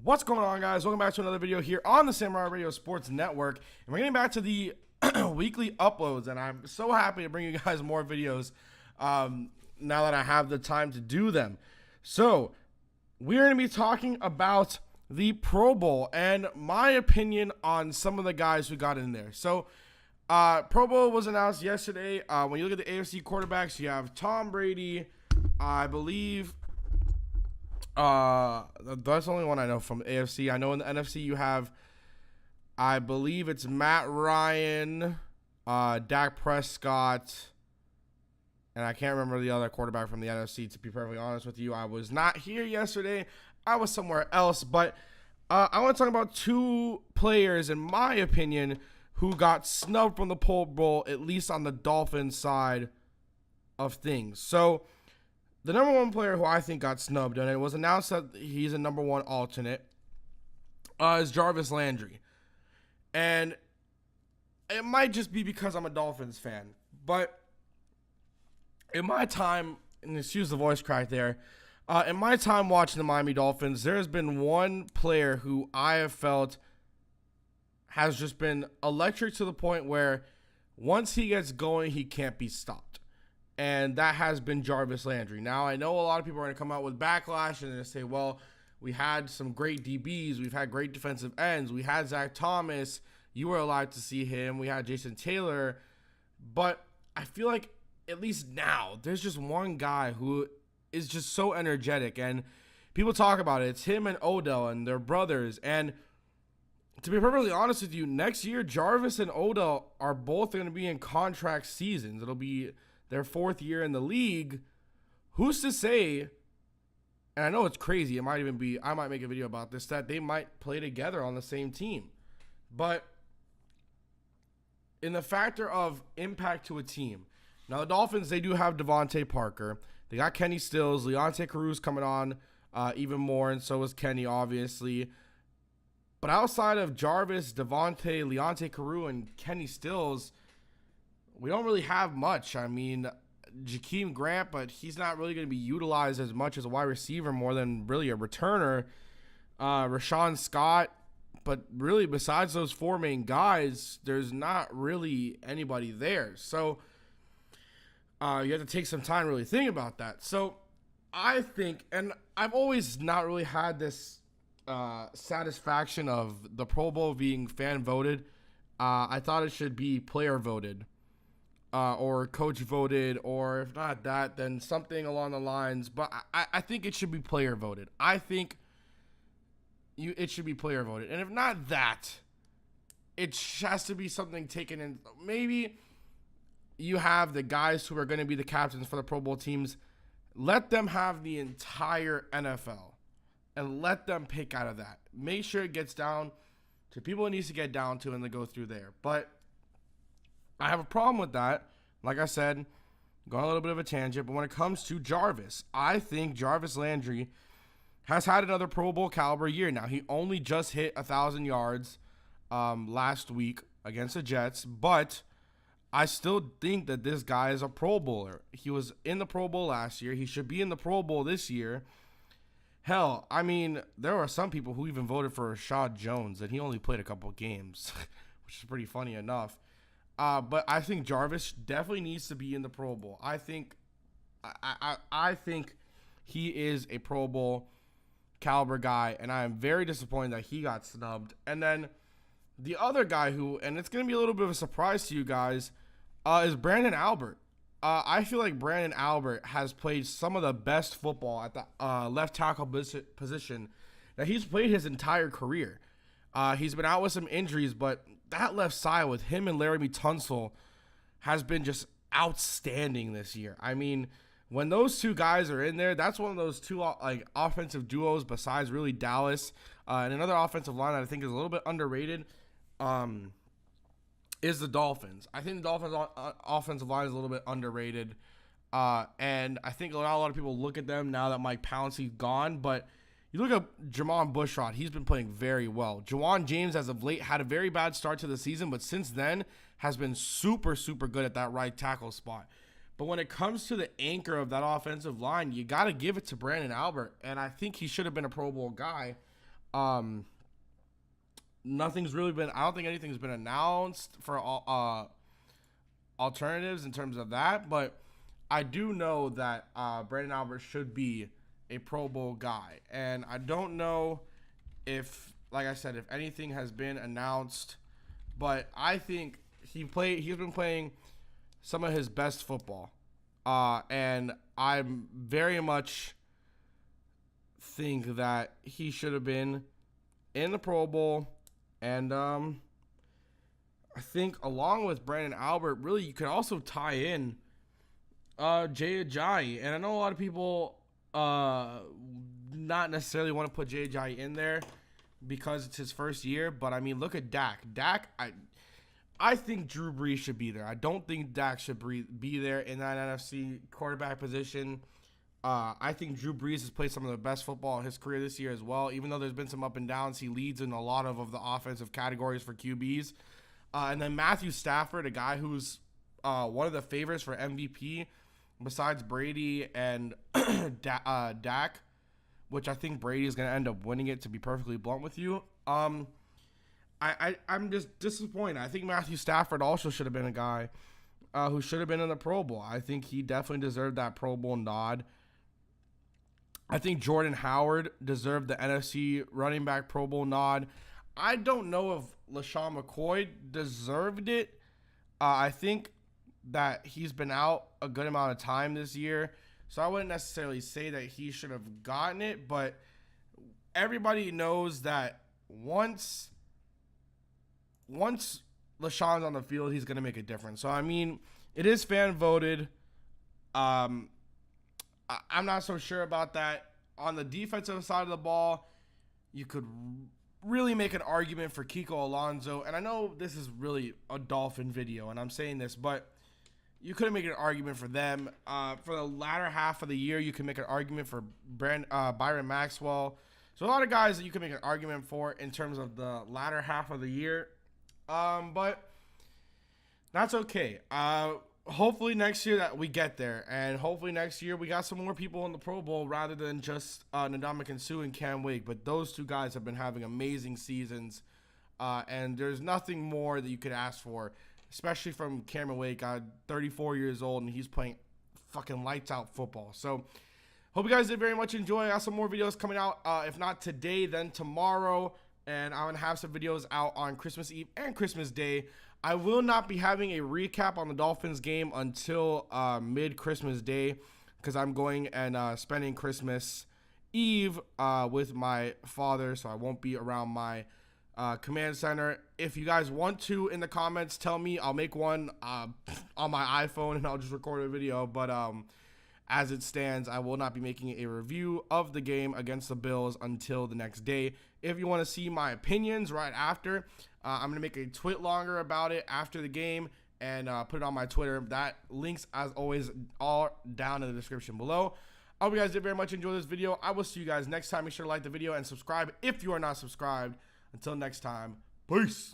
What's going on, guys? Welcome back to another video here on the Samurai Radio Sports Network. And we're getting back to the weekly uploads, and I'm so happy to bring you guys more videos now that I have the time to do them. So, we're going to be talking about the Pro Bowl and my opinion on some of the guys who got in there. So, Pro Bowl was announced yesterday. When you look at the AFC quarterbacks, you have Tom Brady, I believe. That's the only one I know from AFC. I know in the NFC you have, I believe it's Matt Ryan, Dak Prescott, and I can't remember the other quarterback from the NFC, to be perfectly honest with you. I was not here yesterday. I was somewhere else, but I want to talk about two players, in my opinion, who got snubbed from the Pro Bowl, at least on the Dolphins side of things. So, the number one player who I think got snubbed, and it was announced that he's a number one alternate, is Jarvis Landry. And it might just be because I'm a Dolphins fan, but in my time, and excuse the voice crack there, in my time watching the Miami Dolphins, there has been one player who I have felt has just been electric to the point where once he gets going, he can't be stopped. And that has been Jarvis Landry. Now, I know a lot of people are going to come out with backlash and they're going to say, well, we had some great DBs. We've had great defensive ends. We had Zach Thomas. You were allowed to see him. We had Jason Taylor. But I feel like, at least now, there's just one guy who is just so energetic. And people talk about it. It's him and Odell, and they're brothers. And to be perfectly honest with you, next year, Jarvis and Odell are both going to be in contract seasons. It'll be their fourth year in the league. Who's to say, and I know it's crazy, it might even be, I might make a video about this, that they might play together on the same team. But in the factor of impact to a team, now the Dolphins, they do have Devontae Parker. They got Kenny Stills. Leonte Carroo's coming on even more, and so is Kenny, obviously. But outside of Jarvis, Devontae, Leonte Carroo, and Kenny Stills, we don't really have much. I mean, Jakeem Grant, but he's not really going to be utilized as much as a wide receiver, more than really a returner. Rashawn Scott, but really besides those four main guys, there's not really anybody there. So you have to take some time to really think about that. So I think, and I've always not really had this satisfaction of the Pro Bowl being fan voted. I thought it should be player voted. Or coach voted, or if not that, then something along the lines. But I think it should be player voted. I think it should be player voted. And if not that, it has to be something taken in. Maybe you have the guys who are going to be the captains for the Pro Bowl teams. Let them have the entire NFL and let them pick out of that. Make sure it gets down to people it needs to get down to and they go through there. But I have a problem with that. Like I said, going a little bit of a tangent, but when it comes to Jarvis, I think Jarvis Landry has had another Pro Bowl caliber year. Now, he only just hit 1,000 yards last week against the Jets, but I still think that this guy is a Pro Bowler. He was in the Pro Bowl last year. He should be in the Pro Bowl this year. Hell, I mean, there are some people who even voted for Rashad Jones, and he only played a couple games, which is pretty funny enough. But I think Jarvis definitely needs to be in the Pro Bowl. I think he is a Pro Bowl caliber guy, and I am very disappointed that he got snubbed. And then the other guy who, and it's going to be a little bit of a surprise to you guys, is Brandon Albert. I feel like Brandon Albert has played some of the best football at the left tackle position that he's played his entire career. He's been out with some injuries, but that left side with him and Laramie Tunsil has been just outstanding this year. I mean, when those two guys are in there, that's one of those two like offensive duos besides really Dallas. And another offensive line that I think is a little bit underrated is the Dolphins. I think the Dolphins offensive line is a little bit underrated. And I think not a lot of people look at them now that Mike Pouncey's gone, but you look at Jermon Bushrod, he's been playing very well. Juwan James, as of late, had a very bad start to the season, but since then has been super, super good at that right tackle spot. But when it comes to the anchor of that offensive line, you got to give it to Brandon Albert, and I think he should have been a Pro Bowl guy. Um, nothing's really been. I don't think anything's been announced for all alternatives in terms of that, but I do know that Brandon Albert should be a Pro Bowl guy, and I don't know if, like I said, if anything has been announced, but I think he's been playing some of his best football, and I'm very much think that he should have been in the Pro Bowl, and I think along with Brandon Albert, really you could also tie in Jay Ajayi, and I know a lot of people not necessarily want to put Jay Ajayi in there because it's his first year, but I mean, look at Dak. I think Drew Brees should be there. I don't think Dak should be there in that NFC quarterback position. I think Drew Brees has played some of the best football in his career this year as well. Even though there's been some up and downs, he leads in a lot of the offensive categories for QBs. And then Matthew Stafford, a guy who's one of the favorites for MVP besides Brady and Dak, which I think Brady is going to end up winning it, to be perfectly blunt with you. I'm just disappointed. I think Matthew Stafford also should have been a guy who should have been in the Pro Bowl. I think he definitely deserved that Pro Bowl nod. I think Jordan Howard deserved the NFC running back Pro Bowl nod. I don't know if LaShawn McCoy deserved it. I think that he's been out a good amount of time this year, so I wouldn't necessarily say that he should have gotten it, but everybody knows that once LaShawn's on the field, he's going to make a difference. So, I mean, it is fan voted. I'm not so sure about that. On the defensive side of the ball, you could really make an argument for Kiko Alonso. And I know this is really a Dolphin video, and I'm saying this, but you could make an argument for them. For the latter half of the year, you can make an argument for Byron Maxwell. So a lot of guys that you can make an argument for in terms of the latter half of the year. But that's okay. Hopefully next year that we get there, and hopefully next year we got some more people in the Pro Bowl rather than just Ndamukong Suh and Cam Wake. But those two guys have been having amazing seasons, and there's nothing more that you could ask for, especially from Cameron Wake. 34 years old, and he's playing fucking lights out football. So hope you guys did very much enjoy. I got some more videos coming out. If not today, then tomorrow. And I'm going to have some videos out on Christmas Eve and Christmas Day. I will not be having a recap on the Dolphins game until mid-Christmas Day, because I'm going and spending Christmas Eve with my father, so I won't be around my command center. If you guys want to, in the comments, tell me. I'll make one on my iPhone, and I'll just record a video. But as it stands, I will not be making a review of the game against the Bills until the next day. If you want to see my opinions right after, I'm going to make a tweet longer about it after the game and put it on my Twitter. That links, as always, all down in the description below. I hope you guys did very much enjoy this video. I will see you guys next time. Make sure to like the video and subscribe if you are not subscribed. Until next time, peace.